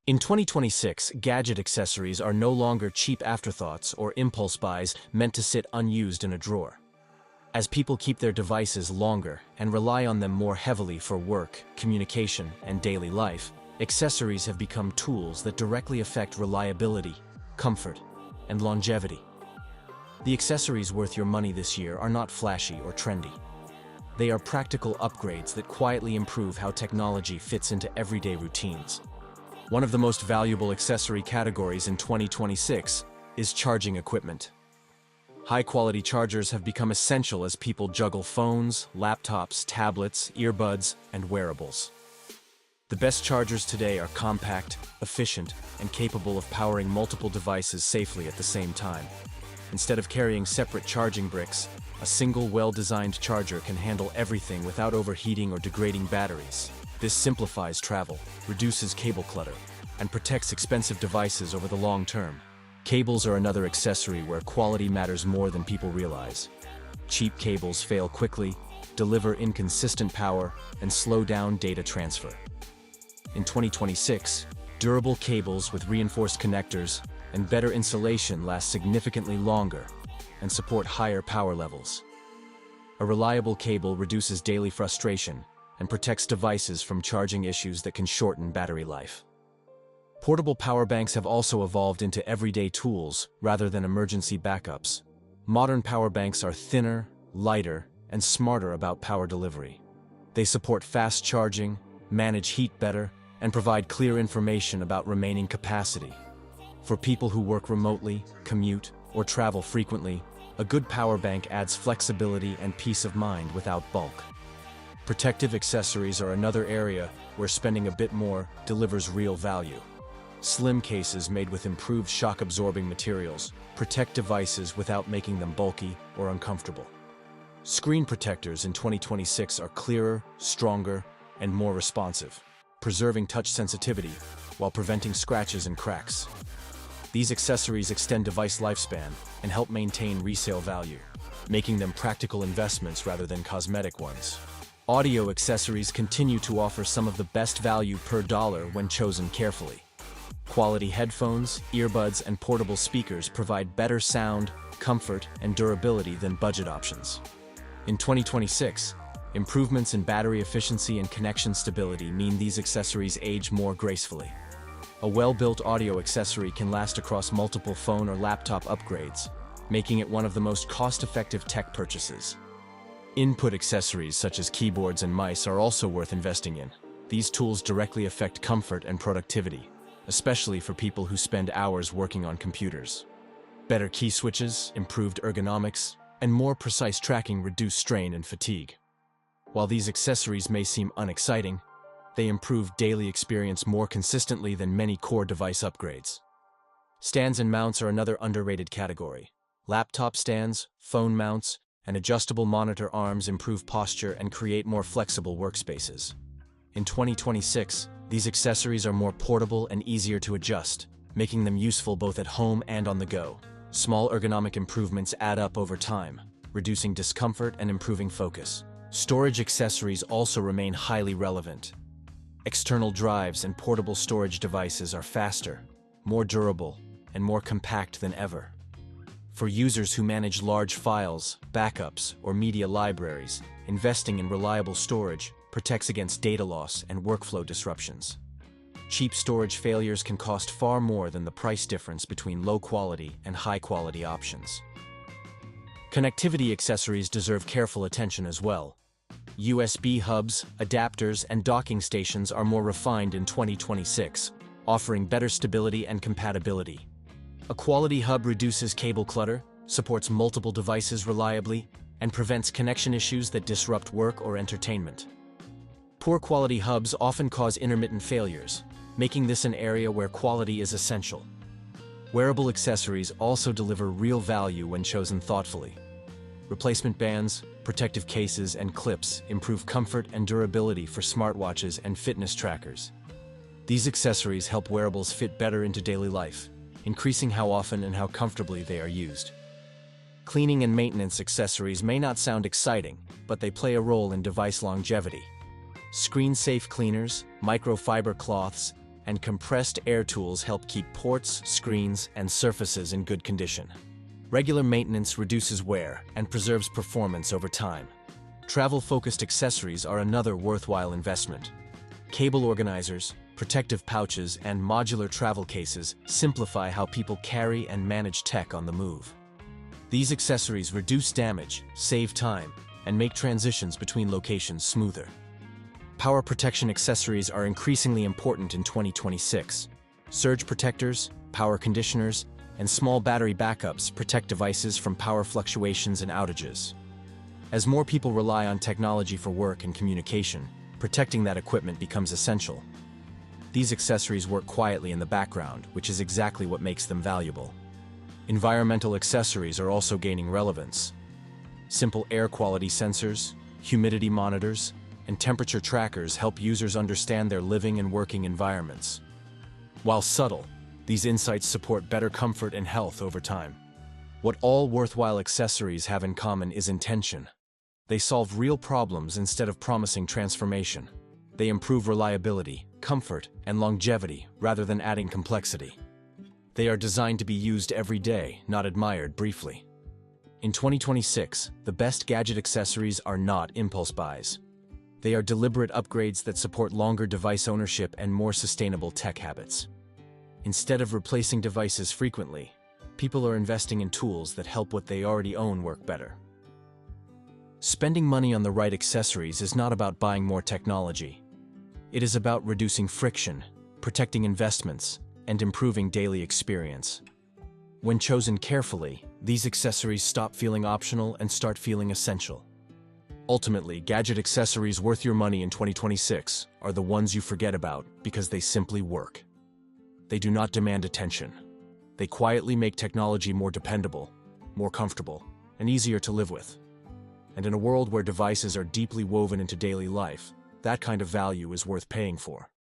In 2026, gadget accessories are no longer cheap afterthoughts or impulse buys meant to sit unused in a drawer. As people keep their devices longer and rely on them more heavily for work, communication, and daily life, accessories have become tools that directly affect reliability, comfort, and longevity. The accessories worth your money this year are not flashy or trendy. They are practical upgrades that quietly improve how technology fits into everyday routines. One of the most valuable accessory categories in 2026 is charging equipment. High-quality chargers have become essential as people juggle phones, laptops, tablets, earbuds, and wearables. The best chargers today are compact, efficient, and capable of powering multiple devices safely at the same time. Instead of carrying separate charging bricks, a single well-designed charger can handle everything without overheating or degrading batteries. This simplifies travel, reduces cable clutter, and protects expensive devices over the long term. Cables are another accessory where quality matters more than people realize. Cheap cables fail quickly, deliver inconsistent power, and slow down data transfer. In 2026, durable cables with reinforced connectors and better insulation last significantly longer and support higher power levels. A reliable cable reduces daily frustration and protects devices from charging issues that can shorten battery life. Portable power banks have also evolved into everyday tools rather than emergency backups. Modern power banks are thinner, lighter, and smarter about power delivery. They support fast charging, manage heat better, and provide clear information about remaining capacity. For people who work remotely, commute, or travel frequently, a good power bank adds flexibility and peace of mind without bulk. Protective accessories are another area where spending a bit more delivers real value. Slim cases made with improved shock-absorbing materials protect devices without making them bulky or uncomfortable. Screen protectors in 2026 are clearer, stronger, and more responsive, preserving touch sensitivity while preventing scratches and cracks. These accessories extend device lifespan and help maintain resale value, making them practical investments rather than cosmetic ones. Audio accessories continue to offer some of the best value per dollar when chosen carefully. Quality headphones, earbuds, and portable speakers provide better sound, comfort, and durability than budget options. In 2026, improvements in battery efficiency and connection stability mean these accessories age more gracefully. A well-built audio accessory can last across multiple phone or laptop upgrades, making it one of the most cost-effective tech purchases. Input accessories such as keyboards and mice are also worth investing in. These tools directly affect comfort and productivity, especially for people who spend hours working on computers. Better key switches, improved ergonomics, and more precise tracking reduce strain and fatigue. While these accessories may seem unexciting, they improve daily experience more consistently than many core device upgrades. Stands and mounts are another underrated category. Laptop stands, phone mounts, and adjustable monitor arms improve posture and create more flexible workspaces. In 2026, these accessories are more portable and easier to adjust, making them useful both at home and on the go. Small ergonomic improvements add up over time, reducing discomfort and improving focus. Storage accessories also remain highly relevant. External drives and portable storage devices are faster, more durable, and more compact than ever. For users who manage large files, backups, or media libraries, investing in reliable storage protects against data loss and workflow disruptions. Cheap storage failures can cost far more than the price difference between low-quality and high-quality options. Connectivity accessories deserve careful attention as well. USB hubs, adapters, and docking stations are more refined in 2026, offering better stability and compatibility. A quality hub reduces cable clutter, supports multiple devices reliably, and prevents connection issues that disrupt work or entertainment. Poor quality hubs often cause intermittent failures, making this an area where quality is essential. Wearable accessories also deliver real value when chosen thoughtfully. Replacement bands, protective cases, and clips improve comfort and durability for smartwatches and fitness trackers. These accessories help wearables fit better into daily life, increasing how often and how comfortably they are used. Cleaning and maintenance accessories may not sound exciting, but they play a role in device longevity. Screen-safe cleaners, microfiber cloths, and compressed air tools help keep ports, screens, and surfaces in good condition. Regular maintenance reduces wear and preserves performance over time. Travel-focused accessories are another worthwhile investment. Cable organizers, protective pouches, and modular travel cases simplify how people carry and manage tech on the move. These accessories reduce damage, save time, and make transitions between locations smoother. Power protection accessories are increasingly important in 2026. Surge protectors, power conditioners, and small battery backups protect devices from power fluctuations and outages. As more people rely on technology for work and communication, protecting that equipment becomes essential. These accessories work quietly in the background, which is exactly what makes them valuable. Environmental accessories are also gaining relevance. Simple air quality sensors, humidity monitors, and temperature trackers help users understand their living and working environments. While subtle, these insights support better comfort and health over time. What all worthwhile accessories have in common is intention. They solve real problems instead of promising transformation. They improve reliability, comfort, and longevity rather than adding complexity. They are designed to be used every day, not admired briefly. In 2026, the best gadget accessories are not impulse buys. They are deliberate upgrades that support longer device ownership and more sustainable tech habits. Instead of replacing devices frequently, people are investing in tools that help what they already own work better. Spending money on the right accessories is not about buying more technology. It is about reducing friction, protecting investments, and improving daily experience. When chosen carefully, these accessories stop feeling optional and start feeling essential. Ultimately, gadget accessories worth your money in 2026 are the ones you forget about because they simply work. They do not demand attention. They quietly make technology more dependable, more comfortable, and easier to live with. And in a world where devices are deeply woven into daily life, that kind of value is worth paying for.